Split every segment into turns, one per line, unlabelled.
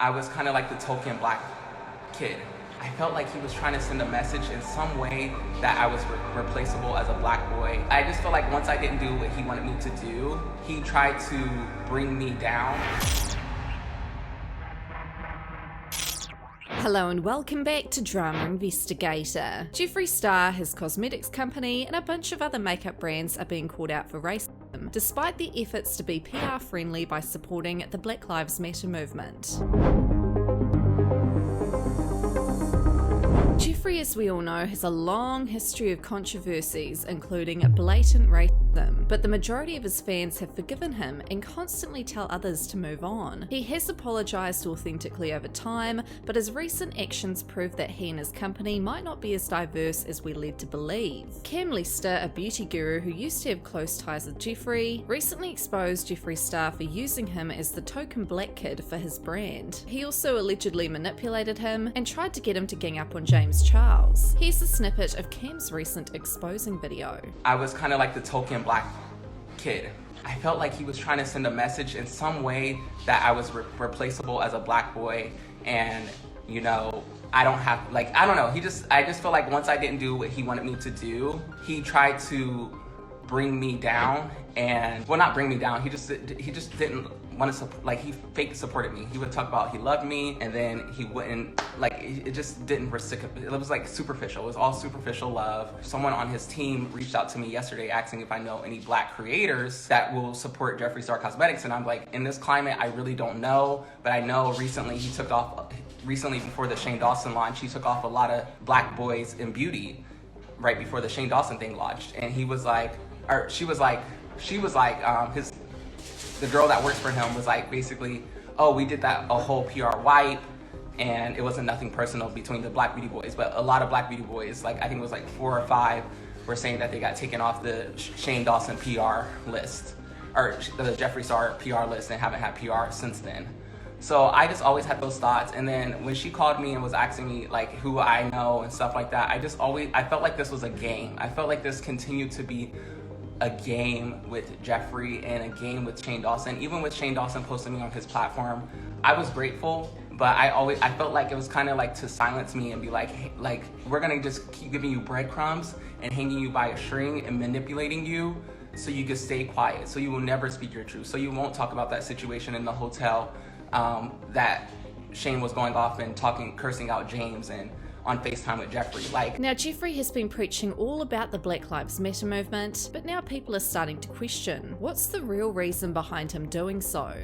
I was kind of like the token black kid. I felt like he was trying to send a message in some way that I was replaceable as a black boy. I just felt like once I didn't do what he wanted me to do, he tried to bring me down.
Hello and welcome back to Drama Investigator. Jeffree Star, his cosmetics company, and a bunch of other makeup brands are being called out for racism, despite the efforts to be PR friendly by supporting the Black Lives Matter movement. Jeffree, as we all know, has a long history of controversies, including blatant racism, but the majority of his fans have forgiven him and constantly tell others to move on. He has apologized authentically over time, but his recent actions prove that he and his company might not be as diverse as we're led to believe. Cam Lester, a beauty guru who used to have close ties with Jeffree, recently exposed Jeffree Star for using him as the token black kid for his brand. He also allegedly manipulated him and tried to get him to gang up on James Charles. Here's a snippet of Cam's recent exposing video.
I was kind of like the token black kid. I felt like he was trying to send a message in some way that I was replaceable as a black boy, and you know, I don't have, like, I don't know, I just felt like once I didn't do what he wanted me to do, he tried to bring me down. And well, not bring me down, he just didn't want to like, he fake supported me. He would talk about he loved me, and then he wouldn't, like, it just didn't reciprocate. It was like superficial. It was all superficial love. Someone on his team reached out to me yesterday asking if I know any black creators that will support Jeffree Star Cosmetics, and I'm like, in this climate, I really don't know, but I know recently before the Shane Dawson launch, he took off a lot of black boys in beauty right before the Shane Dawson thing launched, and he was like, or she was like, the girl that works for him was like, basically, oh, we did that a whole PR wipe, and it wasn't nothing personal between the black beauty boys, but a lot of black beauty boys, like I think it was like 4 or 5, were saying that they got taken off the Shane Dawson PR list, or the Jeffree Star PR list, and haven't had PR since then. So I just always had those thoughts, and then when she called me and was asking me like who I know and stuff like that, I felt like this was a game. I felt like this continued to be a game with Jeffree and a game with Shane Dawson. Even with Shane Dawson posting me on his platform, I was grateful, but I felt like it was kind of like to silence me and be like, hey, like, we're gonna just keep giving you breadcrumbs and hanging you by a string and manipulating you so you can stay quiet, so you will never speak your truth, so you won't talk about that situation in the hotel that Shane was going off and cursing out James and on FaceTime with Jeffree. Like,
now, Jeffree has been preaching all about the Black Lives Matter movement, but now people are starting to question, what's the real reason behind him doing so?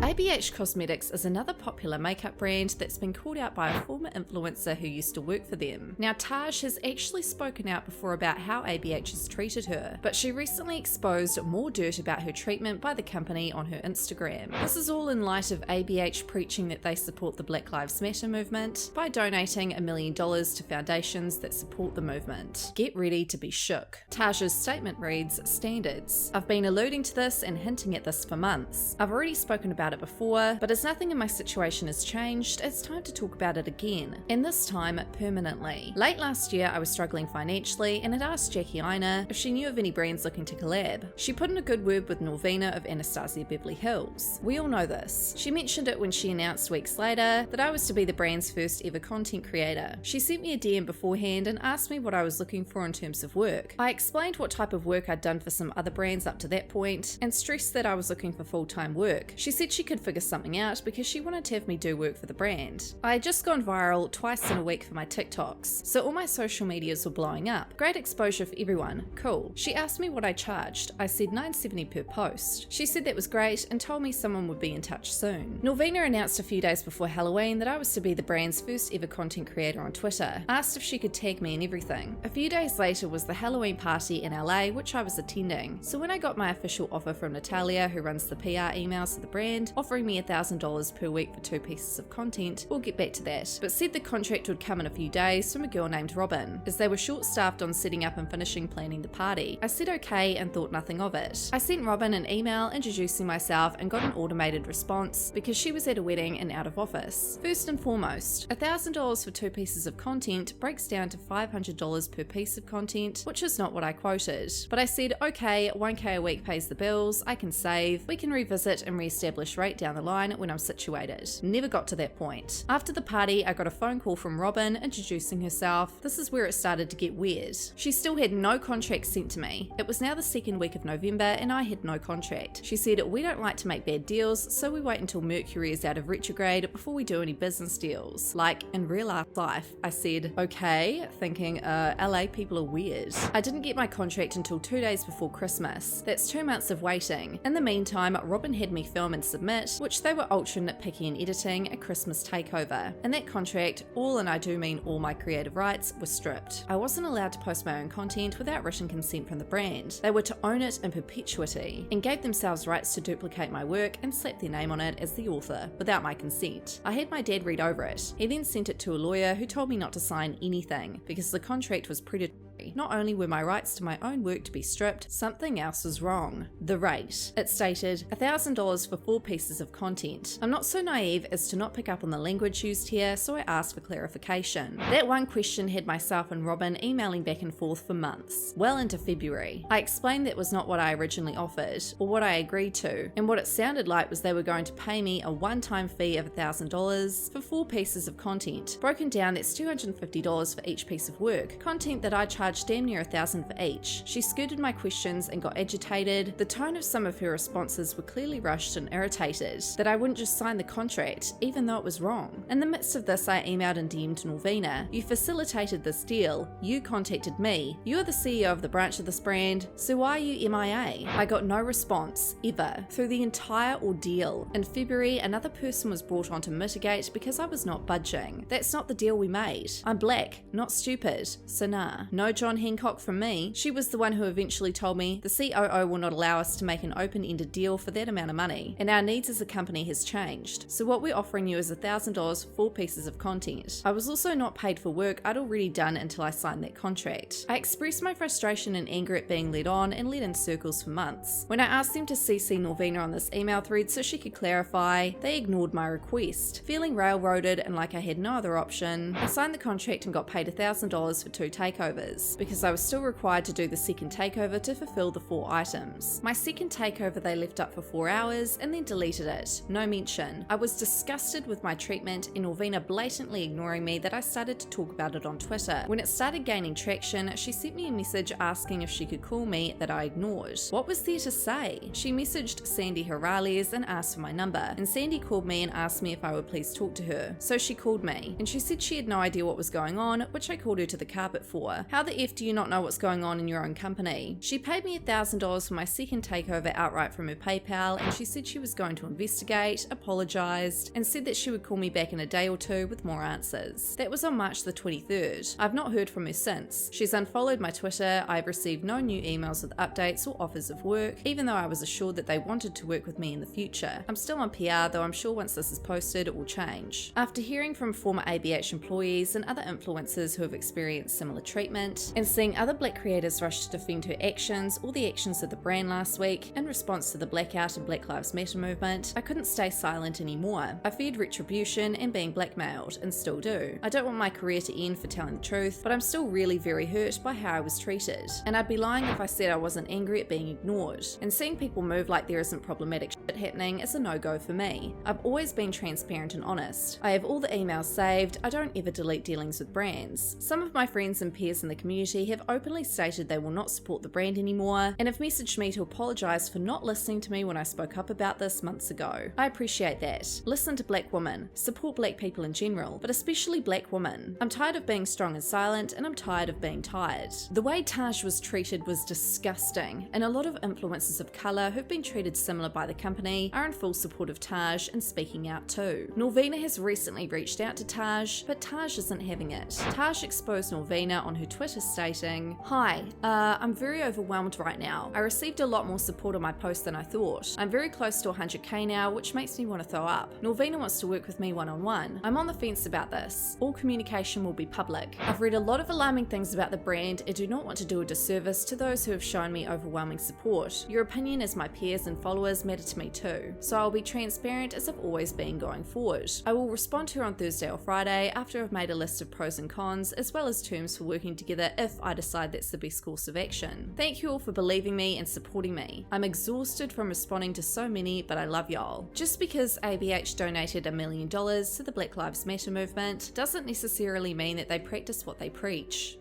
ABH Cosmetics is another popular makeup brand that's been called out by a former influencer who used to work for them. Now, Taj has actually spoken out before about how ABH has treated her, but she recently exposed more dirt about her treatment by the company on her Instagram. This is all in light of ABH preaching that they support the Black Lives Matter movement by donating $1 million to foundations that support the movement. Get ready to be shook. Taj's statement reads, "Standards. I've been alluding to this and hinting at this for months. I've already spoken about it before, but as nothing in my situation has changed, it's time to talk about it again, and this time permanently. Late last year, I was struggling financially and had asked Jackie Aina if she knew of any brands looking to collab. She put in a good word with Norvina of Anastasia Beverly Hills. We all know this. She mentioned it when she announced weeks later that I was to be the brand's first ever content creator. She sent me a DM beforehand and asked me what I was looking for in terms of work. I explained what type of work I'd done for some other brands up to that point and stressed that I was looking for full-time work. She said she could figure something out because she wanted to have me do work for the brand. I had just gone viral twice in a week for my TikToks, so all my social medias were blowing up. Great exposure for everyone, cool. She asked me what I charged. I said $9.70 per post. She said that was great and told me someone would be in touch soon. Norvina announced a few days before Halloween that I was to be the brand's first ever content creator on Twitter, asked if she could tag me and everything. A few days later was the Halloween party in LA, which I was attending, so when I got my official offer from Natalia, who runs the PR emails for the brand, offering offering me $1,000 per week for 2 pieces of content. We'll get back to that, but said the contract would come in a few days from a girl named Robin, as they were short-staffed on setting up and finishing planning the party. I said okay and thought nothing of it. I sent Robin an email introducing myself and got an automated response because she was at a wedding and out of office. First and foremost, $1,000 for 2 pieces of content breaks down to $500 per piece of content, which is not what I quoted. But I said, okay, $1K a week pays the bills, I can save, we can revisit and re-establish rate down the line when I'm situated. Never got to that point. After the party, I got a phone call from Robin introducing herself. This is where it started to get weird. She still had no contract sent to me. It was now the second week of November and I had no contract. She said, we don't like to make bad deals, so we wait until Mercury is out of retrograde before we do any business deals. Like in real life. I said, okay, thinking, LA people are weird. I didn't get my contract until 2 days before Christmas. That's 2 months of waiting. In the meantime, Robin had me film and submit, which they were ultra nitpicky in editing, a Christmas takeover. In that contract, all, and I do mean all, my creative rights were stripped. I wasn't allowed to post my own content without written consent from the brand. They were to own it in perpetuity and gave themselves rights to duplicate my work and slap their name on it as the author without my consent. I had my dad read over it. He then sent it to a lawyer who told me not to sign anything because the contract was predatory. Not only were my rights to my own work to be stripped, something else was wrong. The rate. It stated $1,000 for 4 pieces of content. I'm not so naive as to not pick up on the language used here, so I asked for clarification. That one question had myself and Robin emailing back and forth for months, well into February. I explained that was not what I originally offered, or what I agreed to, and what it sounded like was they were going to pay me a one-time fee of $1,000 for 4 pieces of content. Broken down, that's $250 for each piece of work. Content that I charged damn near $1,000 for each. She skirted my questions and got agitated. The tone of some of her responses were clearly rushed and irritated that I wouldn't just sign the contract, even though it was wrong. In the midst of this, I emailed and DM'd Norvina. You facilitated this deal. You contacted me. You're the CEO of the branch of this brand, so why are you MIA? I got no response, ever, through the entire ordeal. In February, another person was brought on to mitigate because I was not budging. That's not the deal we made. I'm black, not stupid, so nah. No John Hancock from me. She was the one who eventually told me the COO will not allow us to make an open-ended deal for that amount of money, and our needs as a company has changed. So what we're offering you is $1,000 for 4 pieces of content. I was also not paid for work I'd already done until I signed that contract. I expressed my frustration and anger at being led on and led in circles for months. When I asked them to CC Norvina on this email thread so she could clarify, they ignored my request. Feeling railroaded and like I had no other option, I signed the contract and got paid $1,000 for 2 takeovers, because I was still required to do the second takeover to fulfill the 4 items. My second takeover they left up for 4 hours and then deleted it. No mention. I was disgusted with my treatment and Norvina blatantly ignoring me that I started to talk about it on Twitter. When it started gaining traction, she sent me a message asking if she could call me that I ignored. What was there to say? She messaged Sandy Harales and asked for my number, and Sandy called me and asked me if I would please talk to her. So she called me, and she said she had no idea what was going on, which I called her to the carpet for. How the F do you not know what's going on in your own company? She paid me $1,000 for my second takeover outright from her PayPal, and she said she was going to investigate, apologized, and said that she would call me back in a day or 2 with more answers. That was on March the 23rd. I've not heard from her since. She's unfollowed my Twitter. I've received no new emails with updates or offers of work, even though I was assured that they wanted to work with me in the future. I'm still on PR, though I'm sure once this is posted it will change. After hearing from former ABH employees and other influencers who have experienced similar treatment, and seeing other black creators rush to defend her actions or the actions of the brand last week in response to the blackout and Black Lives Matter movement, I couldn't stay silent anymore. I feared retribution and being blackmailed, and still do. I don't want my career to end for telling the truth, but I'm still really very hurt by how I was treated. And I'd be lying if I said I wasn't angry at being ignored. And seeing people move like there isn't problematic shit happening is a no-go for me. I've always been transparent and honest. I have all the emails saved. I don't ever delete dealings with brands. Some of my friends and peers in the community have openly stated they will not support the brand anymore, and have messaged me to apologize for not listening to me when I spoke up about this months ago. I appreciate that. Listen to black women. Support black people in general, but especially black women. I'm tired of being strong and silent, and I'm tired of being tired. The way Taj was treated was disgusting, and a lot of influencers of colour who've been treated similar by the company are in full support of Taj and speaking out too. Norvina has recently reached out to Taj, but Taj isn't having it. Taj exposed Norvina on her Twitter stating, "Hi, I'm very overwhelmed right now. I received a lot more support on my post than I thought. I'm very close to 100k now, which makes me want to throw up. Norvina wants to work with me one-on-one. I'm on the fence about this. All communication will be public. I've read a lot of alarming things about the brand and do not want to do a disservice to those who have shown me overwhelming support. Your opinion as my peers and followers matter to me too, so I'll be transparent as I've always been going forward. I will respond to her on Thursday or Friday after I've made a list of pros and cons, as well as terms for working together if I decide that's the best course of action. Thank you all for believing me and supporting me. I'm exhausted from responding to so many, but I love y'all." Just because ABH donated $1 million to the Black Lives Matter movement doesn't necessarily mean that they practice what they preach.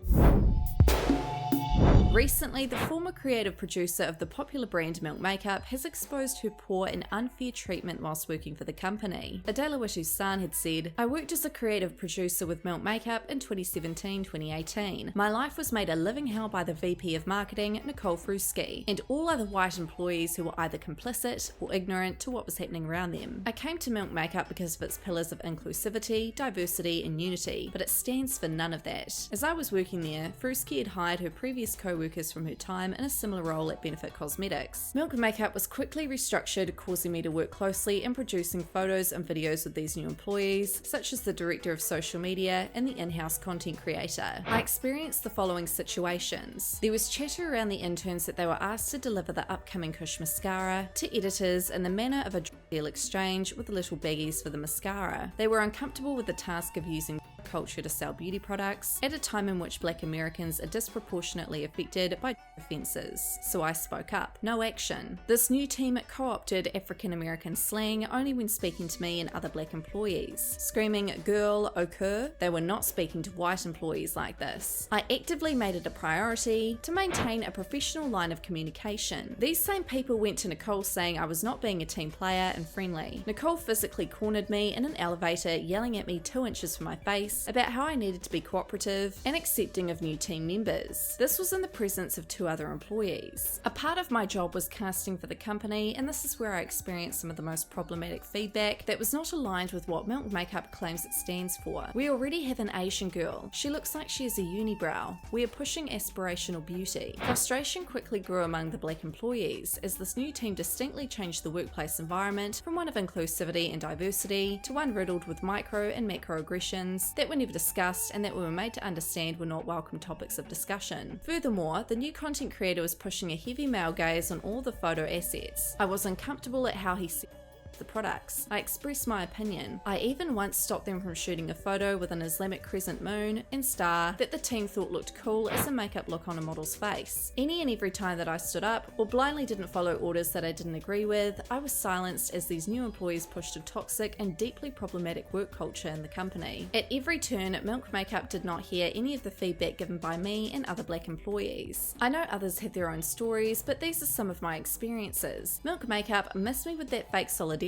Recently, the former creative producer of the popular brand Milk Makeup has exposed her poor and unfair treatment whilst working for the company. Adela Watu-san had said, "I worked as a creative producer with Milk Makeup in 2017-2018. My life was made a living hell by the VP of Marketing, Nicole Fruski, and all other white employees who were either complicit or ignorant to what was happening around them. I came to Milk Makeup because of its pillars of inclusivity, diversity, and unity, but it stands for none of that. As I was working there, Fruski had hired her previous co-workers from her time in a similar role at Benefit Cosmetics. Milk Makeup was quickly restructured, causing me to work closely in producing photos and videos with these new employees, such as the director of social media and the in-house content creator. I experienced the following situations. There was chatter around the interns that they were asked to deliver the upcoming Kush mascara, to editors in the manner of a deal exchange with little baggies for the mascara. They were uncomfortable with the task of using culture to sell beauty products at a time in which Black Americans are disproportionately affected by offences. So I spoke up. No action. This new team co-opted African American slang only when speaking to me and other Black employees, screaming "girl, occur." They were not speaking to white employees like this. I actively made it a priority to maintain a professional line of communication. These same people went to Nicole saying I was not being a team player and friendly. Nicole physically cornered me in an elevator, yelling at me 2 inches from my face about how I needed to be cooperative and accepting of new team members. This was in the presence of 2 other employees. A part of my job was casting for the company, and this is where I experienced some of the most problematic feedback that was not aligned with what Milk Makeup claims it stands for. We already have an Asian girl. She looks like she has a unibrow. We are pushing aspirational beauty. Frustration quickly grew among the Black employees as this new team distinctly changed the workplace environment from one of inclusivity and diversity to one riddled with micro and macroaggressions that were never discussed and that we were made to understand were not welcome topics of discussion. Furthermore, the new content creator was pushing a heavy male gaze on all the photo assets. I was uncomfortable at how he said the products. I expressed my opinion. I even once stopped them from shooting a photo with an Islamic crescent moon and star that the team thought looked cool as a makeup look on a model's face. Any and every time that I stood up or blindly didn't follow orders that I didn't agree with, I was silenced as these new employees pushed a toxic and deeply problematic work culture in the company. At every turn, Milk Makeup did not hear any of the feedback given by me and other Black employees. I know others have their own stories, but these are some of my experiences. Milk Makeup missed me with that fake solidarity.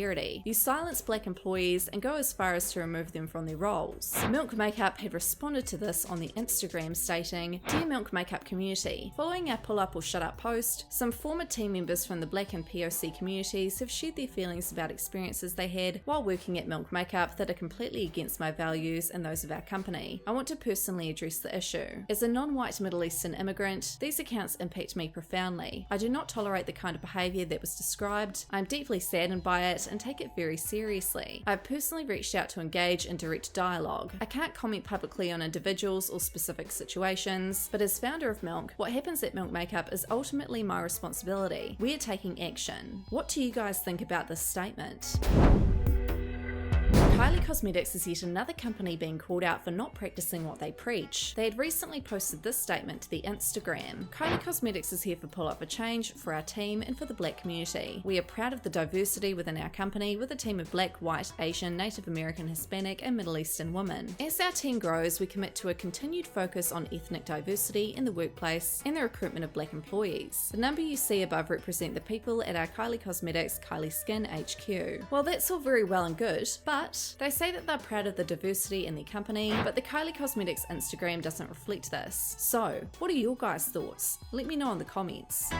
You silence Black employees and go as far as to remove them from their roles. Milk Makeup had responded to this on the Instagram stating, "Dear Milk Makeup community, following our pull up or shut up post, some former team members from the Black and POC communities have shared their feelings about experiences they had while working at Milk Makeup that are completely against my values and those of our company. I want to personally address the issue. As a non-white Middle Eastern immigrant, these accounts impact me profoundly. I do not tolerate the kind of behaviour that was described. I'm deeply saddened by it and take it very seriously. I've personally reached out to engage in direct dialogue. I can't comment publicly on individuals or specific situations, but as founder of Milk, what happens at Milk Makeup is ultimately my responsibility. We are taking action. What do you guys think about this statement?" Kylie Cosmetics is yet another company being called out for not practicing what they preach. They had recently posted this statement to the Instagram. "Kylie Cosmetics is here for pull up for change, for our team, and for the Black community. We are proud of the diversity within our company with a team of Black, White, Asian, Native American, Hispanic, and Middle Eastern women. As our team grows, we commit to a continued focus on ethnic diversity in the workplace and the recruitment of Black employees. The number you see above represent the people at our Kylie Cosmetics Kylie Skin HQ." Well, that's all very well and good, but they say that they're proud of the diversity in their company, but the Kylie Cosmetics Instagram doesn't reflect this. So, what are your guys' thoughts? Let me know in the comments.